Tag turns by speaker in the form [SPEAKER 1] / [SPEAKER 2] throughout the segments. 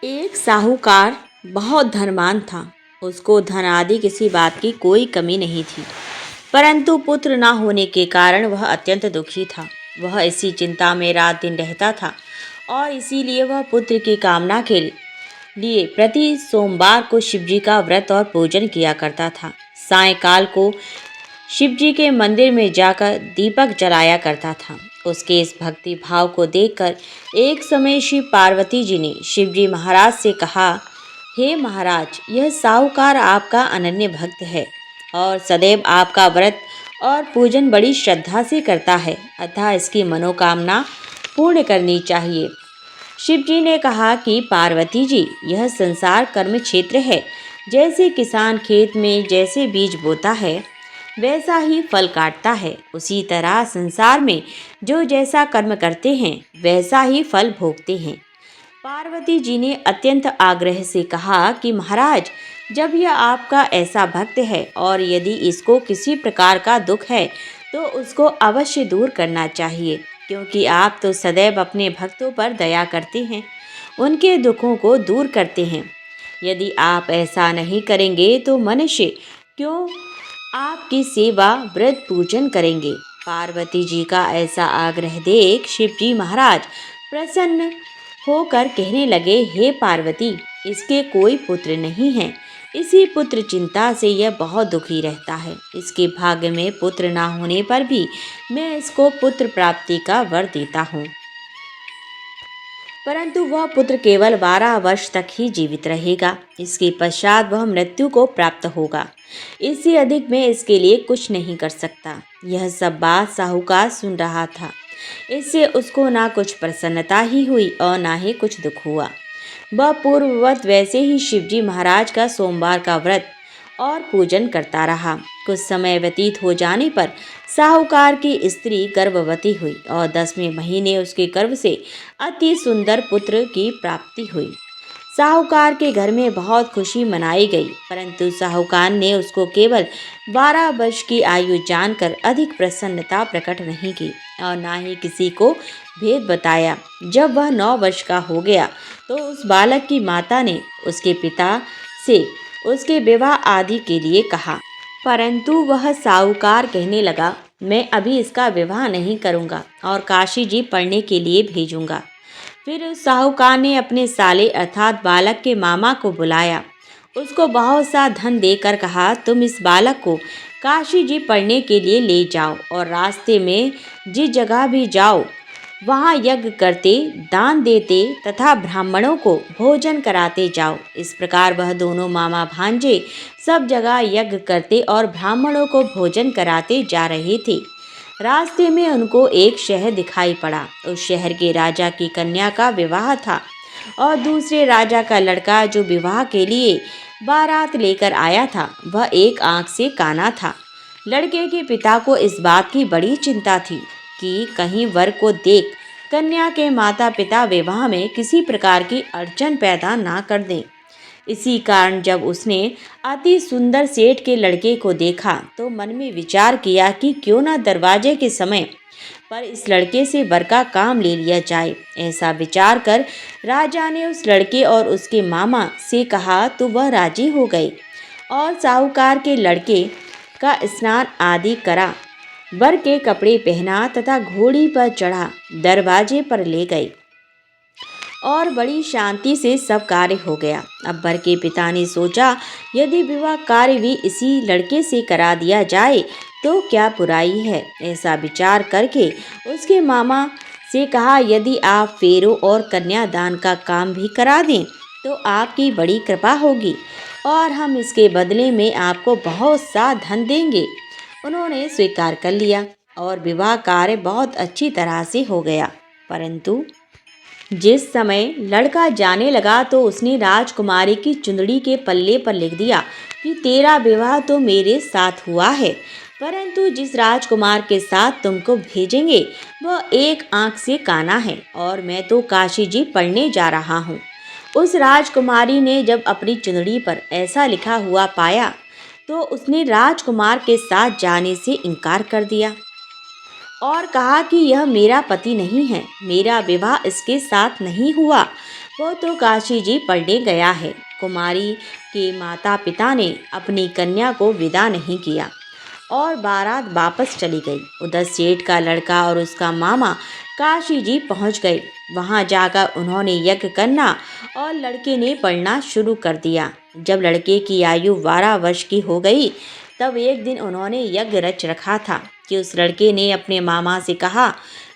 [SPEAKER 1] एक साहूकार बहुत धनवान था। उसको धन आदि किसी बात की कोई कमी नहीं थी, परंतु पुत्र न होने के कारण वह अत्यंत दुखी था। वह इसी चिंता में रात दिन रहता था और इसीलिए वह पुत्र की कामना के लिए प्रति सोमवार को शिवजी का व्रत और पूजन किया करता था। सायंकाल को शिवजी के मंदिर में जाकर दीपक जलाया करता था। उसके इस भक्ति भाव को देखकर एक समय श्री पार्वती जी ने शिवजी महाराज से कहा, हे महाराज, यह साहूकार आपका अनन्य भक्त है और सदैव आपका व्रत और पूजन बड़ी श्रद्धा से करता है, अतः इसकी मनोकामना पूर्ण करनी चाहिए। शिवजी ने कहा कि पार्वती जी, यह संसार कर्म क्षेत्र है। जैसे किसान खेत में जैसे बीज बोता है वैसा ही फल काटता है, उसी तरह संसार में जो जैसा कर्म करते हैं वैसा ही फल भोगते हैं। पार्वती जी ने अत्यंत आग्रह से कहा कि महाराज, जब यह आपका ऐसा भक्त है और यदि इसको किसी प्रकार का दुख है तो उसको अवश्य दूर करना चाहिए, क्योंकि आप तो सदैव अपने भक्तों पर दया करते हैं, उनके दुखों को दूर करते हैं। यदि आप ऐसा नहीं करेंगे तो मनुष्य क्यों आपकी सेवा व्रत पूजन करेंगे। पार्वती जी का ऐसा आग्रह देख शिवजी महाराज प्रसन्न होकर कहने लगे, हे पार्वती, इसके कोई पुत्र नहीं है। इसी पुत्र चिंता से यह बहुत दुखी रहता है। इसके भाग्य में पुत्र ना होने पर भी मैं इसको पुत्र प्राप्ति का वर देता हूँ, परंतु वह पुत्र केवल 12 वर्ष तक ही जीवित रहेगा। इसके पश्चात वह मृत्यु को प्राप्त होगा। इससे अधिक मैं इसके लिए कुछ नहीं कर सकता। यह सब बात साहूकार सुन रहा था। इससे उसको ना कुछ प्रसन्नता ही हुई और ना ही कुछ दुख हुआ। वह पूर्ववत वैसे ही शिवजी महाराज का सोमवार का व्रत और पूजन करता रहा। कुछ समय व्यतीत हो जाने पर साहूकार की स्त्री गर्भवती हुई और 10वें महीने उसके गर्भ से अति सुंदर पुत्र की प्राप्ति हुई। साहूकार के घर में बहुत खुशी मनाई गई, परंतु साहूकार ने उसको केवल 12 वर्ष की आयु जानकर अधिक प्रसन्नता प्रकट नहीं की और ना ही किसी को भेद बताया। जब वह 9 वर्ष का हो गया तो उस बालक की माता ने उसके पिता से उसके विवाह आदि के लिए कहा, परंतु वह साहूकार कहने लगा, मैं अभी इसका विवाह नहीं करूँगा और काशी जी पढ़ने के लिए भेजूँगा। फिर उस साहूकार ने अपने साले अर्थात बालक के मामा को बुलाया। उसको बहुत सा धन देकर कहा, तुम इस बालक को काशी जी पढ़ने के लिए ले जाओ और रास्ते में जिस जगह भी जाओ वहाँ यज्ञ करते, दान देते तथा ब्राह्मणों को भोजन कराते जाओ। इस प्रकार वह दोनों मामा भांजे सब जगह यज्ञ करते और ब्राह्मणों को भोजन कराते जा रहे थे। रास्ते में उनको एक शहर दिखाई पड़ा। उस शहर के राजा की कन्या का विवाह था और दूसरे राजा का लड़का जो विवाह के लिए बारात लेकर आया था वह एक आंख से काना था। लड़के के पिता को इस बात की बड़ी चिंता थी कि कहीं वर को देख कन्या के माता पिता विवाह में किसी प्रकार की अड़चन पैदा ना कर दें। इसी कारण जब उसने अति सुंदर सेठ के लड़के को देखा तो मन में विचार किया कि क्यों ना दरवाजे के समय पर इस लड़के से वर का काम ले लिया जाए। ऐसा विचार कर राजा ने उस लड़के और उसके मामा से कहा तो वह राजी हो गए और साहूकार के लड़के का स्नान आदि करा, वर के कपड़े पहना तथा घोड़ी पर चढ़ा दरवाजे पर ले गए और बड़ी शांति से सब कार्य हो गया। अब वर के पिता ने सोचा, यदि विवाह कार्य भी इसी लड़के से करा दिया जाए तो क्या बुराई है। ऐसा विचार करके उसके मामा से कहा, यदि आप फेरों और कन्यादान का काम भी करा दें तो आपकी बड़ी कृपा होगी और हम इसके बदले में आपको बहुत सा धन देंगे। उन्होंने स्वीकार कर लिया और विवाह कार्य बहुत अच्छी तरह से हो गया। परंतु जिस समय लड़का जाने लगा तो उसने राजकुमारी की चुंदड़ी के पल्ले पर लिख दिया कि तेरा विवाह तो मेरे साथ हुआ है, परंतु जिस राजकुमार के साथ तुमको भेजेंगे वह एक आंख से काना है और मैं तो काशी जी पढ़ने जा रहा हूँ। उस राजकुमारी ने जब अपनी चुंदड़ी पर ऐसा लिखा हुआ पाया तो उसने राजकुमार के साथ जाने से इनकार कर दिया और कहा कि यह मेरा पति नहीं है, मेरा विवाह इसके साथ नहीं हुआ। वो तो काशी जी पढ़ने गया है। कुमारी के माता पिता ने अपनी कन्या को विदा नहीं किया और बारात वापस चली गई। उधर सेठ का लड़का और उसका मामा काशी जी पहुंच गए। वहां जाकर उन्होंने यज्ञ करना और लड़के ने पढ़ना शुरू कर दिया। जब लड़के की आयु 12 वर्ष की हो गई, तब एक दिन उन्होंने यज्ञ रच रखा था कि उस लड़के ने अपने मामा से कहा,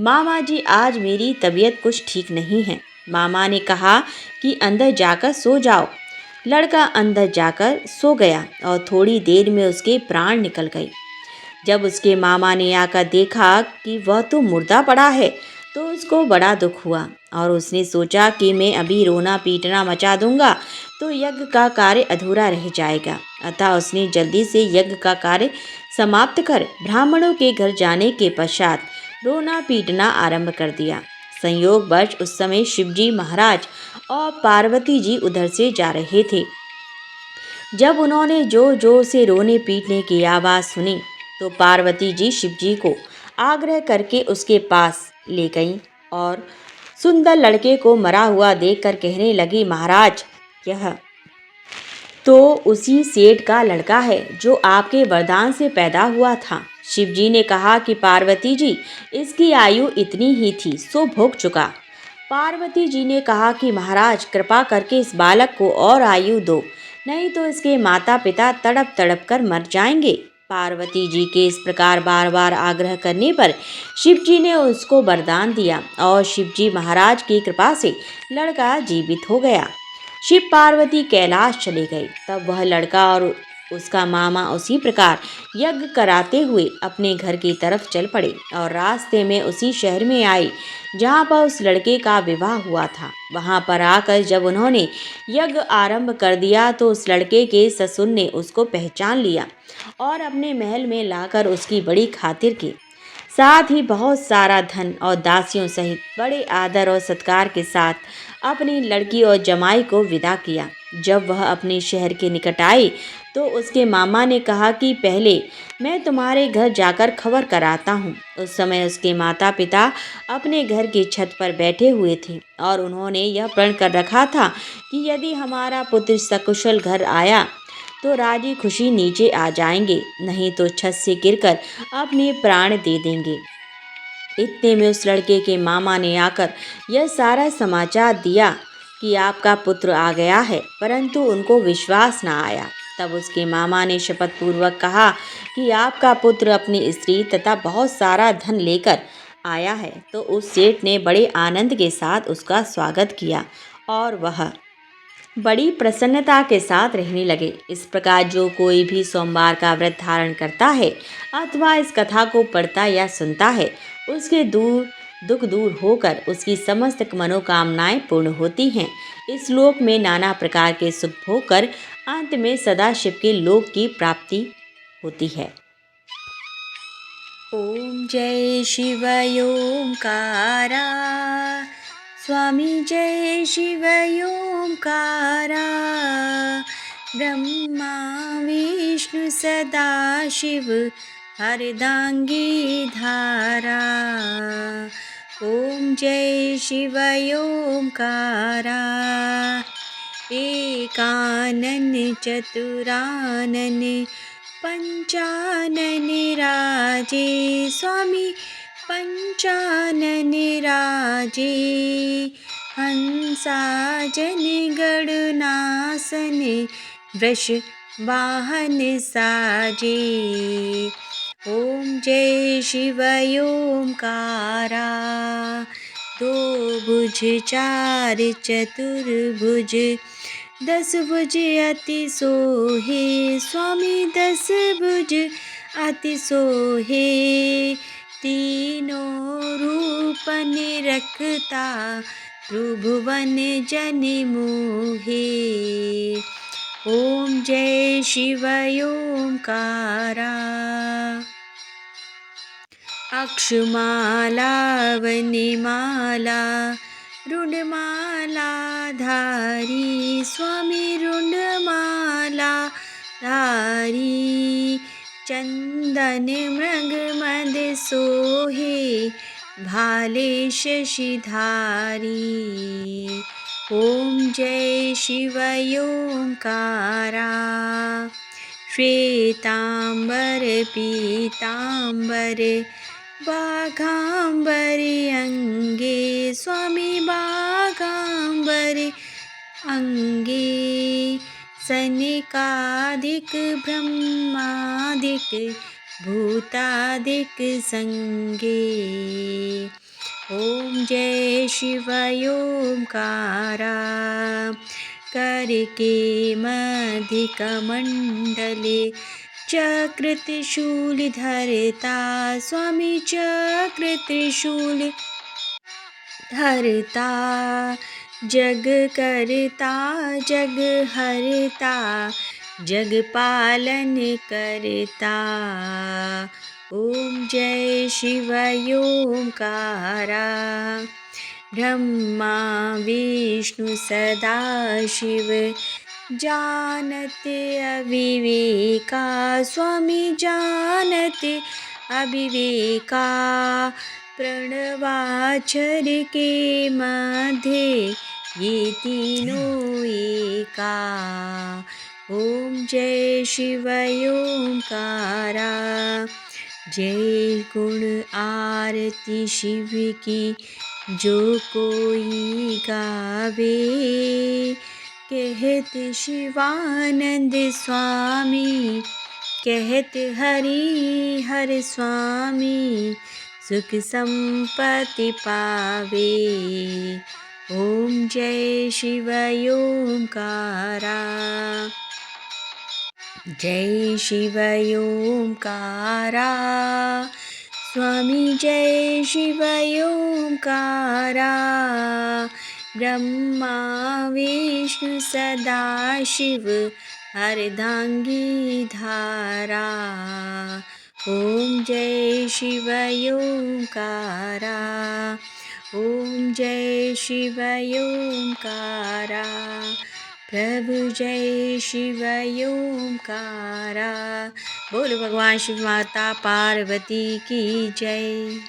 [SPEAKER 1] मामा जी आज मेरी तबीयत कुछ ठीक नहीं है। मामा ने कहा कि अंदर जाकर सो जाओ। लड़का अंदर जाकर सो गया और थोड़ी देर में उसके प्राण निकल गए। जब उसके मामा ने आकर देखा कि वह तो मुर्दा पड़ा है, तो उसको बड़ा दुख हुआ और उसने सोचा कि मैं अभी रोना पीटना मचा दूंगा तो यज्ञ का कार्य अधूरा रह जाएगा। अतः उसने जल्दी से यज्ञ का कार्य समाप्त कर ब्राह्मणों के घर जाने के पश्चात रोना पीटना आरंभ कर दिया। संयोगवश उस समय शिवजी महाराज और पार्वती जी उधर से जा रहे थे। जब उन्होंने जोर जोर से रोने पीटने की आवाज़ सुनी, तो पार्वती जी शिवजी को आग्रह करके उसके पास ले गईं और सुंदर लड़के को मरा हुआ देखकर कहने लगी, महाराज, यह तो उसी सेठ का लड़का है जो आपके वरदान से पैदा हुआ था। शिवजी ने कहा कि पार्वती जी, इसकी आयु इतनी ही थी, सो भोग चुका। पार्वती जी ने कहा कि महाराज, कृपा करके इस बालक को और आयु दो, नहीं तो इसके माता पिता तड़प तड़प कर मर जाएंगे। पार्वती जी के इस प्रकार बार बार आग्रह करने पर शिवजी ने उसको वरदान दिया और शिवजी महाराज की कृपा से लड़का जीवित हो गया। शिव पार्वती कैलाश चले गए। तब वह लड़का और उसका मामा उसी प्रकार यज्ञ कराते हुए अपने घर की तरफ चल पड़े और रास्ते में उसी शहर में आए जहाँ पर उस लड़के का विवाह हुआ था। वहाँ पर आकर जब उन्होंने यज्ञ आरंभ कर दिया तो उस लड़के के ससुर ने उसको पहचान लिया और अपने महल में लाकर उसकी बड़ी खातिर की। साथ ही बहुत सारा धन और दासियों सहित बड़े आदर और सत्कार के साथ अपनी लड़की और जमाई को विदा किया। जब वह अपने शहर के निकट आई तो उसके मामा ने कहा कि पहले मैं तुम्हारे घर जाकर खबर कराता हूँ। उस समय उसके माता पिता अपने घर की छत पर बैठे हुए थे और उन्होंने यह प्रण कर रखा था कि यदि हमारा पुत्र सकुशल घर आया तो राजी खुशी नीचे आ जाएंगे, नहीं तो छत से गिरकर अपने प्राण दे देंगे। इतने में उस लड़के के मामा ने आकर यह सारा समाचार दिया कि आपका पुत्र आ गया है, परंतु उनको विश्वास न आया। तब उसके मामा ने शपथ पूर्वक कहा कि आपका पुत्र अपनी स्त्री तथा बहुत सारा धन लेकर आया है। तो उस सेठ ने बड़े आनंद के साथ उसका स्वागत किया और वह बड़ी प्रसन्नता के साथ रहने लगे। इस प्रकार जो कोई भी सोमवार का व्रत धारण करता है अथवा इस कथा को पढ़ता या सुनता है, उसके दुख दूर होकर उसकी समस्त मनोकामनाएं पूर्ण होती हैं। इस लोक में नाना प्रकार के सुख भोग कर अंत में सदा शिव के लोक की प्राप्ति होती है। ओम जय शिव ओंकारा, स्वामी जय शिव ओंकारा, ब्रह्मा विष्णु सदा शिव हरदांगी धारा। ओम जय शिव ओंकारा, एकानन चतुरानन पंचानन राजे, स्वामी पंचानन राजे, हंसाजन गणनासन वृष वाहन साजे। ओम जय शिव ओंकारा, दो भुज चार चतुर्भुज, 10 भुज अति सोहे, स्वामी 10 भुज अति सोहे, तीनों रूप निरखता त्रिभुवन जन मोहे। ओम जय शिव ओंकारा, अक्षमाला वनमाला रुंडमाला धारी, स्वामी रुंडमाला धारी, चंदन मृग मद सोहे, भाले शशिधारी। ॐ जय शिव ओंकारा श्वेतांबर पीतांबर बाघांबरी अंगे स्वामी बाघांबरी अंगे सनिकादिक ब्रह्मादिक भूतादिक संगे ॐ जय शिव ओंकारा करके मधिकमण्डले चक्रत्रिशूल धरता स्वामी चक्रत्रिशूल धरता जग करता जग हरता जग पालन करता ॐ जय शिव ओंकारा ब्रह्मा विष्णु सदाशिव जानत अविवेका स्वामी जानत अविवेका प्रणवाक्षर के मध्य ये तीनों एका ॐ जय शिव ओंकारा जय गुण आरती शिव की जो कोई गावे कहत शिवानंद स्वामी कहत हरि हर स्वामी सुख संपत्ति पावे ॐ जय शिव ओंकारा जय शिव ओंकारा स्वामी जय शिव ओंकारा ब्रह्मा विष्णु सदाशिव अर्धांगी धारा ॐ जय शिव ओंकारा ॐ जय शिव ओंकारा प्रभु जय शिव ओंकारा। बोलो भगवान शिव माता पार्वती की जय।